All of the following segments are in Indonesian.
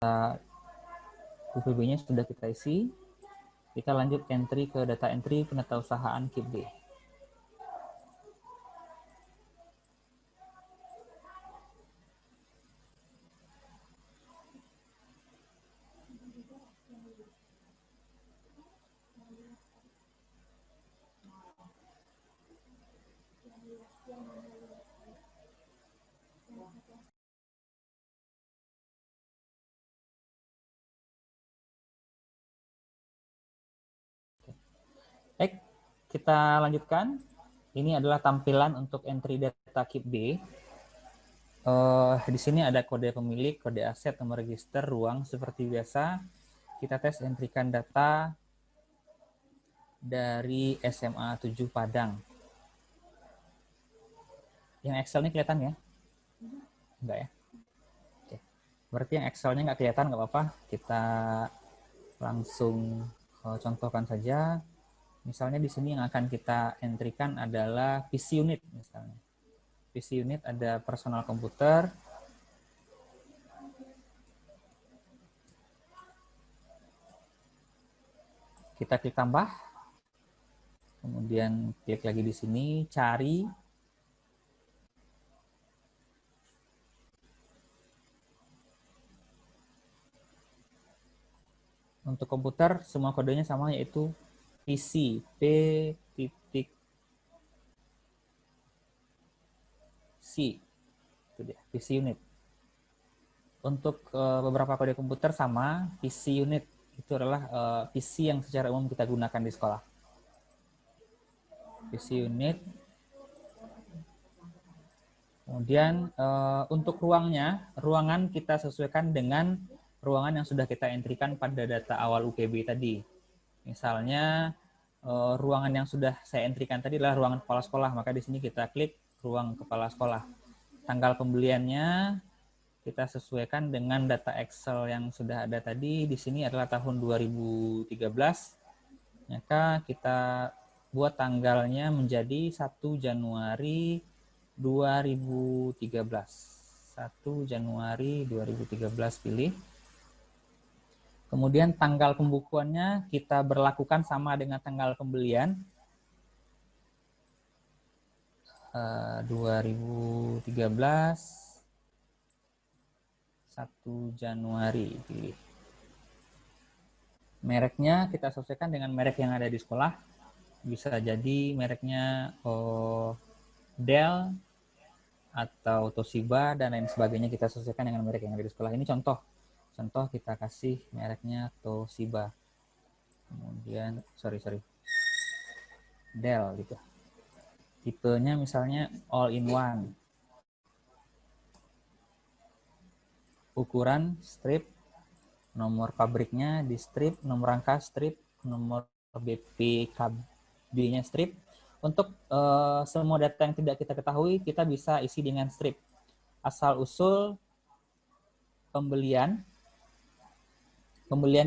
UPB-nya sudah kita isi. Kita lanjut entry ke data entry penetausahaan KIP D. Baik, kita lanjutkan. Ini adalah tampilan untuk entry data KIP D. Di sini ada kode pemilik, kode aset, nomor register, ruang. Seperti biasa, kita tes entrykan data dari SMA 7 Padang. Yang Excel ini kelihatan ya? Enggak ya? Oke. Berarti yang Excel-nya nggak kelihatan, nggak apa-apa. Kita langsung contohkan saja. Misalnya di sini yang akan kita entrykan adalah PC unit misalnya. PC unit ada personal komputer. Kita klik tambah. Kemudian klik lagi di sini, cari. Untuk komputer semua kodenya sama, yaitu PC, P.C. Itu dia, PC unit. Untuk beberapa kode komputer sama, PC unit itu adalah PC yang secara umum kita gunakan di sekolah. PC unit. Kemudian untuk ruangan kita sesuaikan dengan ruangan yang sudah kita entrykan pada data awal UPB tadi. Misalnya ruangan yang sudah saya entrykan tadi adalah ruangan kepala sekolah, maka di sini kita klik ruang kepala sekolah. Tanggal pembeliannya kita sesuaikan dengan data Excel yang sudah ada tadi. Di sini adalah tahun 2013. Maka kita buat tanggalnya menjadi 1 Januari 2013. 1 Januari 2013 pilih. Kemudian tanggal pembukuannya kita berlakukan sama dengan tanggal pembelian. 2013 1 Januari pilih. Mereknya kita sesuaikan dengan merek yang ada di sekolah. Bisa jadi mereknya Dell atau Toshiba dan lain sebagainya, kita sesuaikan dengan merek yang ada di sekolah. Ini contoh kita kasih mereknya Toshiba. Kemudian Dell gitu. Tipenya misalnya all in one. Ukuran strip, nomor pabriknya di strip, nomor rangka strip, nomor BPKB-nya strip. Untuk semua data yang tidak kita ketahui, kita bisa isi dengan strip. Asal usul pembelian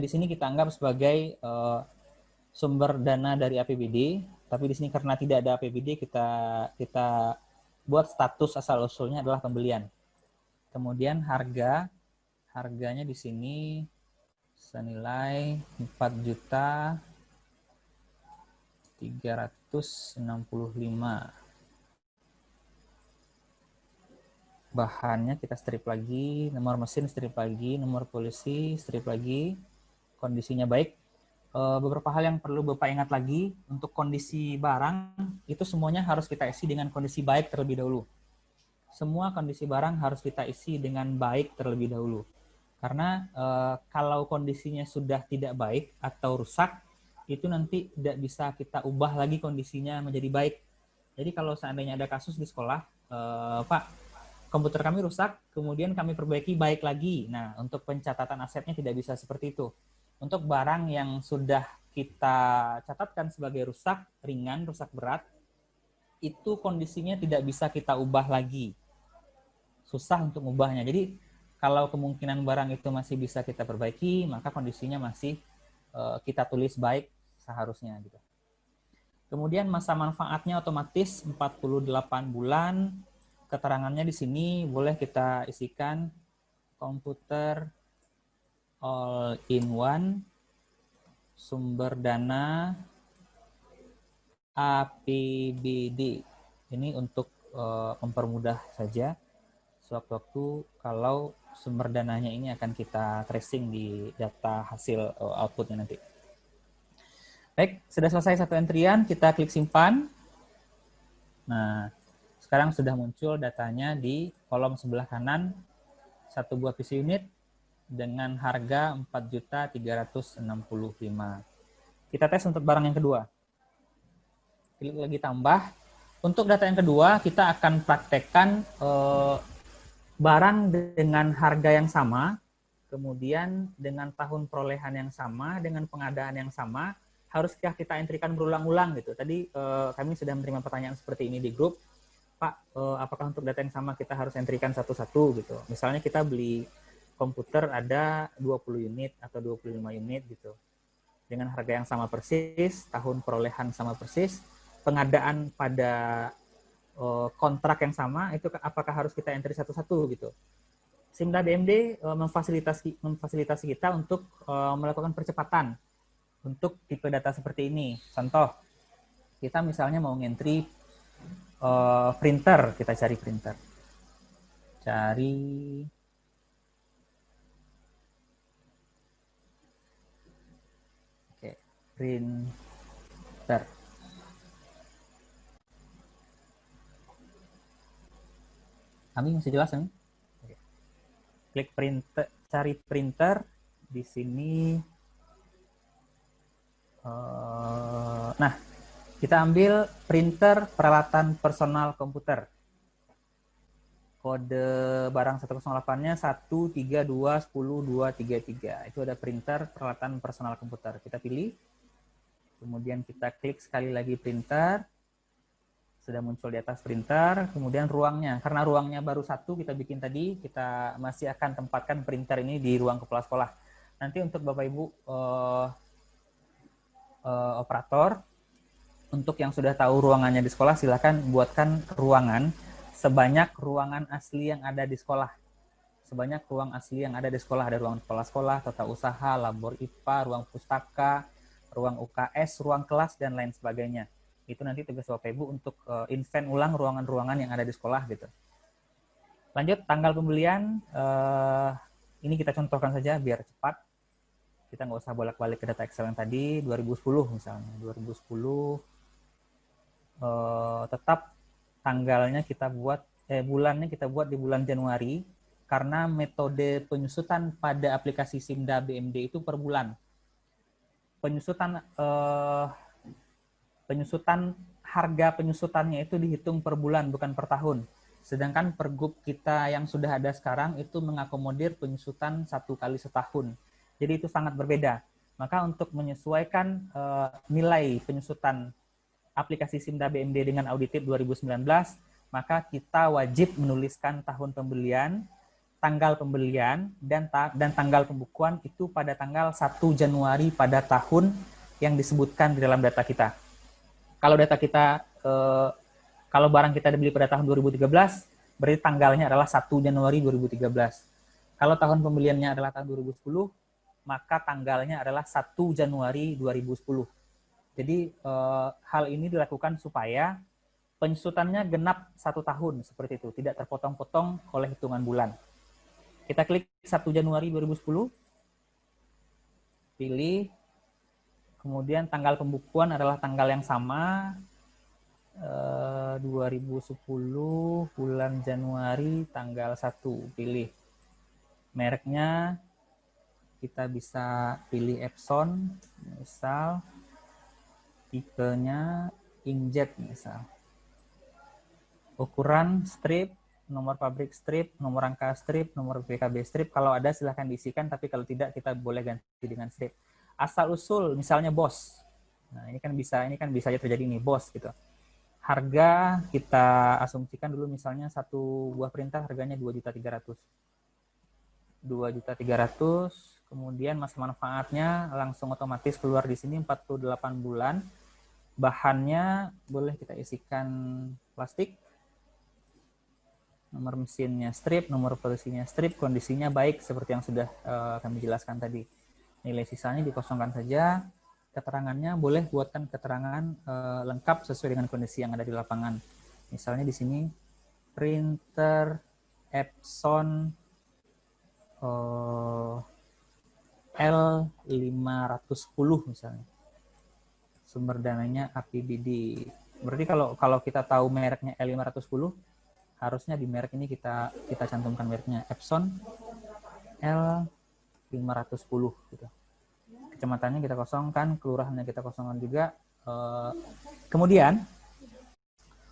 di sini kita anggap sebagai sumber dana dari APBD, tapi di sini karena tidak ada APBD, kita buat status asal usulnya adalah pembelian. Kemudian harganya di sini senilai 4.365.000. Bahannya kita strip lagi, nomor mesin strip lagi, nomor polisi strip lagi, kondisinya baik. Beberapa hal yang perlu Bapak ingat lagi, untuk kondisi barang itu semuanya harus kita isi dengan kondisi baik terlebih dahulu. Semua kondisi barang harus kita isi dengan baik terlebih dahulu. Karena kalau kondisinya sudah tidak baik atau rusak, itu nanti tidak bisa kita ubah lagi kondisinya menjadi baik. Jadi kalau seandainya ada kasus di sekolah, Pak, komputer kami rusak, kemudian kami perbaiki baik lagi. Nah, untuk pencatatan asetnya tidak bisa seperti itu. Untuk barang yang sudah kita catatkan sebagai rusak ringan, rusak berat, itu kondisinya tidak bisa kita ubah lagi. Susah untuk mengubahnya. Jadi, kalau kemungkinan barang itu masih bisa kita perbaiki, maka kondisinya masih kita tulis baik seharusnya gitu. Kemudian masa manfaatnya otomatis 48 bulan. Keterangannya di sini boleh kita isikan komputer all in one sumber dana APBD. Ini untuk mempermudah saja sewaktu-waktu kalau sumber dananya ini akan kita tracing di data hasil outputnya nanti. Baik, sudah selesai satu entrian, kita klik simpan. Nah, sekarang sudah muncul datanya di kolom sebelah kanan, satu buah PC unit dengan harga 4.365. Kita tes untuk barang yang kedua. Klik lagi tambah. Untuk data yang kedua, kita akan praktekkan barang dengan harga yang sama, kemudian dengan tahun perolehan yang sama, dengan pengadaan yang sama, haruskah kita entrikan berulang-ulang gitu. Tadi kami sudah menerima pertanyaan seperti ini di grup, Pak, apakah untuk data yang sama kita harus entrikan satu-satu gitu. Misalnya kita beli komputer ada 20 unit atau 25 unit gitu. Dengan harga yang sama persis, tahun perolehan sama persis, pengadaan pada kontrak yang sama, itu apakah harus kita entry satu-satu gitu. Simda BMD memfasilitasi kita untuk melakukan percepatan untuk tipe data seperti ini. Contoh, kita misalnya mau ngentry printer, kita cari printer. Cari printer. Kami masih jelas kan? Klik printer, cari printer di sini. Nah, kita ambil printer peralatan personal komputer. Kode barang 108-nya 13210-233. Itu ada printer peralatan personal komputer. Kita pilih. Kemudian kita klik sekali lagi printer. Sudah muncul di atas printer. Kemudian ruangnya. Karena ruangnya baru satu kita bikin tadi, kita masih akan tempatkan printer ini di ruang kepala sekolah. Nanti untuk Bapak Ibu operator, untuk yang sudah tahu ruangannya di sekolah, silakan buatkan ruangan sebanyak ruangan asli yang ada di sekolah. Sebanyak ruang asli yang ada di sekolah. Ada ruang kepala sekolah, tata usaha, labor IPA, ruang pustaka, ruang UKS, ruang kelas, dan lain sebagainya. Itu nanti tugas Bapak Ibu untuk invent ulang ruangan-ruangan yang ada di sekolah gitu. Lanjut, tanggal pembelian. Ini kita contohkan saja biar cepat. Kita nggak usah bolak-balik ke data Excel yang tadi, 2010 misalnya. 2010, tetap tanggalnya kita buat, bulannya kita buat di bulan Januari, karena metode penyusutan pada aplikasi Simda BMD itu per bulan. Penyusutan harga penyusutannya itu dihitung per bulan, bukan per tahun. Sedangkan pergub kita yang sudah ada sekarang itu mengakomodir penyusutan 1 kali setahun. Jadi itu sangat berbeda. Maka untuk menyesuaikan nilai penyusutan aplikasi Simda BMD dengan audited 2019, maka kita wajib menuliskan tahun pembelian, tanggal pembelian, dan tanggal pembukuan itu pada tanggal 1 Januari pada tahun yang disebutkan di dalam data kita. Kalau data kita, kalau barang kita dibeli pada tahun 2013, berarti tanggalnya adalah 1 Januari 2013. Kalau tahun pembeliannya adalah tahun 2010, maka tanggalnya adalah 1 Januari 2010. Jadi hal ini dilakukan supaya penyusutannya genap 1 tahun, seperti itu, tidak terpotong-potong oleh hitungan bulan. Kita klik 1 Januari 2010, pilih, kemudian tanggal pembukuan adalah tanggal yang sama, 2010 bulan Januari tanggal 1, pilih. Mereknya kita bisa pilih Epson, misal, tipenya inkjet misal. Ukuran strip, nomor pabrik strip, nomor rangka strip, nomor PKB strip, kalau ada silahkan diisikan, tapi kalau tidak kita boleh ganti dengan strip. Asal usul misalnya BOSS. Nah, ini kan bisa aja terjadi nih BOSS gitu. Harga kita asumsikan dulu misalnya satu buah printer harganya 2.300.000. 2.300.000. Kemudian masa manfaatnya langsung otomatis keluar di sini 48 bulan. Bahannya boleh kita isikan plastik. Nomor mesinnya strip, nomor polisinya strip, kondisinya baik seperti yang sudah kami jelaskan tadi. Nilai sisanya dikosongkan saja. Keterangannya boleh buatkan keterangan lengkap sesuai dengan kondisi yang ada di lapangan. Misalnya di sini printer Epson L510 misalnya. Sumber dananya APBD. Berarti kalau kita tahu mereknya L510, harusnya di merek ini kita cantumkan mereknya Epson L510 gitu. Kecamatannya kita kosongkan, kelurahannya kita kosongkan juga. Kemudian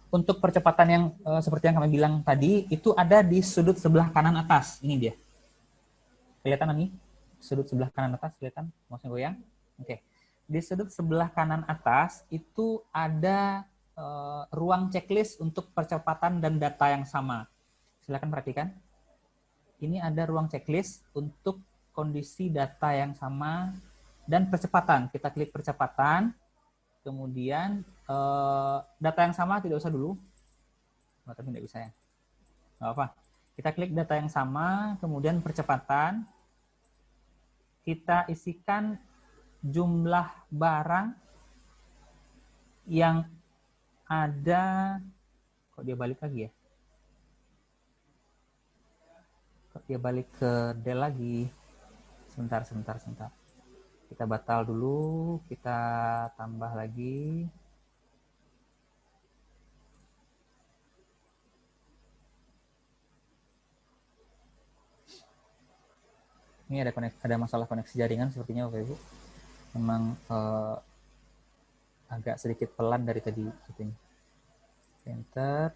untuk percepatan yang seperti yang kami bilang tadi, itu ada di sudut sebelah kanan atas. Ini dia. Kelihatan nih? Sudut sebelah kanan atas kelihatan? Mouse-nya goyang? Oke. Di sudut sebelah kanan atas itu ada ruang checklist untuk percepatan dan data yang sama. Silakan perhatikan. Ini ada ruang checklist untuk kondisi data yang sama dan percepatan. Kita klik percepatan. Kemudian data yang sama tidak usah dulu. Oh, tapi tidak bisa ya. Nggak apa. Kita klik data yang sama, kemudian percepatan. Kita isikan jumlah barang yang ada. Kok dia balik lagi ya? Kok dia balik ke Del lagi? Sebentar. Kita batal dulu, kita tambah lagi. Ini ada masalah koneksi jaringan sepertinya Bapak Ibu. Memang agak sedikit pelan dari tadi gitu. Enter.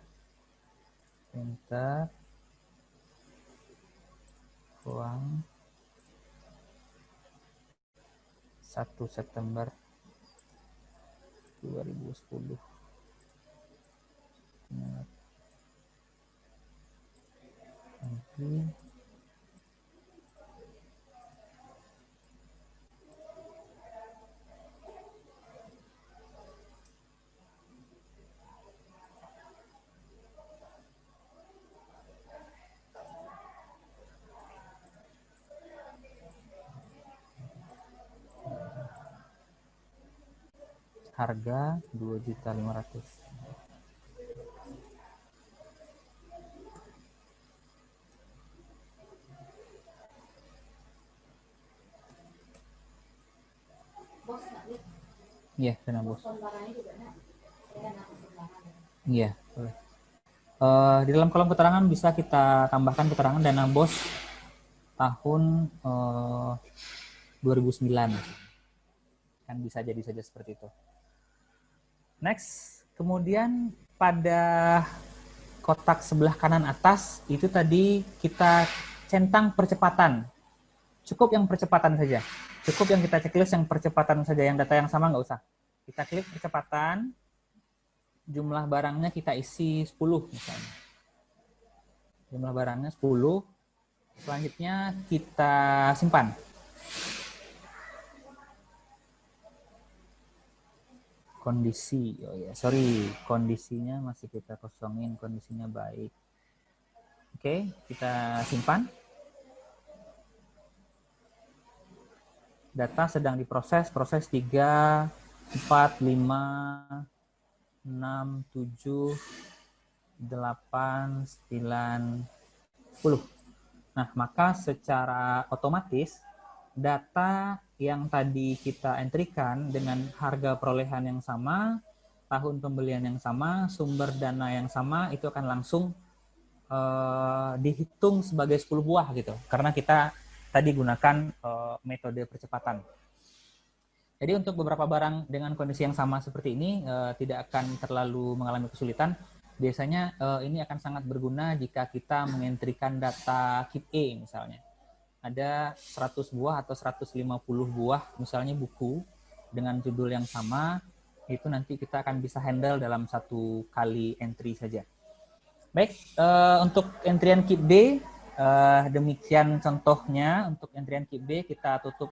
Ruang 1 September 2010. Nanti harga 2.500.000. Iya, dana bos. Iya, boleh. Di dalam kolom keterangan bisa kita tambahkan keterangan dana bos tahun 2009. Kan bisa jadi saja seperti itu. Next, kemudian pada kotak sebelah kanan atas itu tadi kita centang percepatan. Cukup yang percepatan saja. Cukup yang kita checklist yang percepatan saja, yang data yang sama nggak usah. Kita klik percepatan, jumlah barangnya kita isi 10 misalnya. Jumlah barangnya 10, selanjutnya kita simpan. Kondisi, kondisinya masih kita kosongin, kondisinya baik. Oke, kita simpan. Data sedang diproses, proses 3, 4, 5, 6, 7, 8, 9, 10. Nah, maka secara otomatis data yang tadi kita entrikan dengan harga perolehan yang sama, tahun pembelian yang sama, sumber dana yang sama, itu akan langsung dihitung sebagai 10 buah gitu. Karena kita tadi gunakan metode percepatan. Jadi untuk beberapa barang dengan kondisi yang sama seperti ini tidak akan terlalu mengalami kesulitan. Biasanya ini akan sangat berguna jika kita mengentrikan data KIP E misalnya. Ada 100 buah atau 150 buah misalnya buku dengan judul yang sama, itu nanti kita akan bisa handle dalam satu kali entry saja. Baik, untuk entrian KIP D, demikian contohnya. Untuk entrian KIP D kita tutup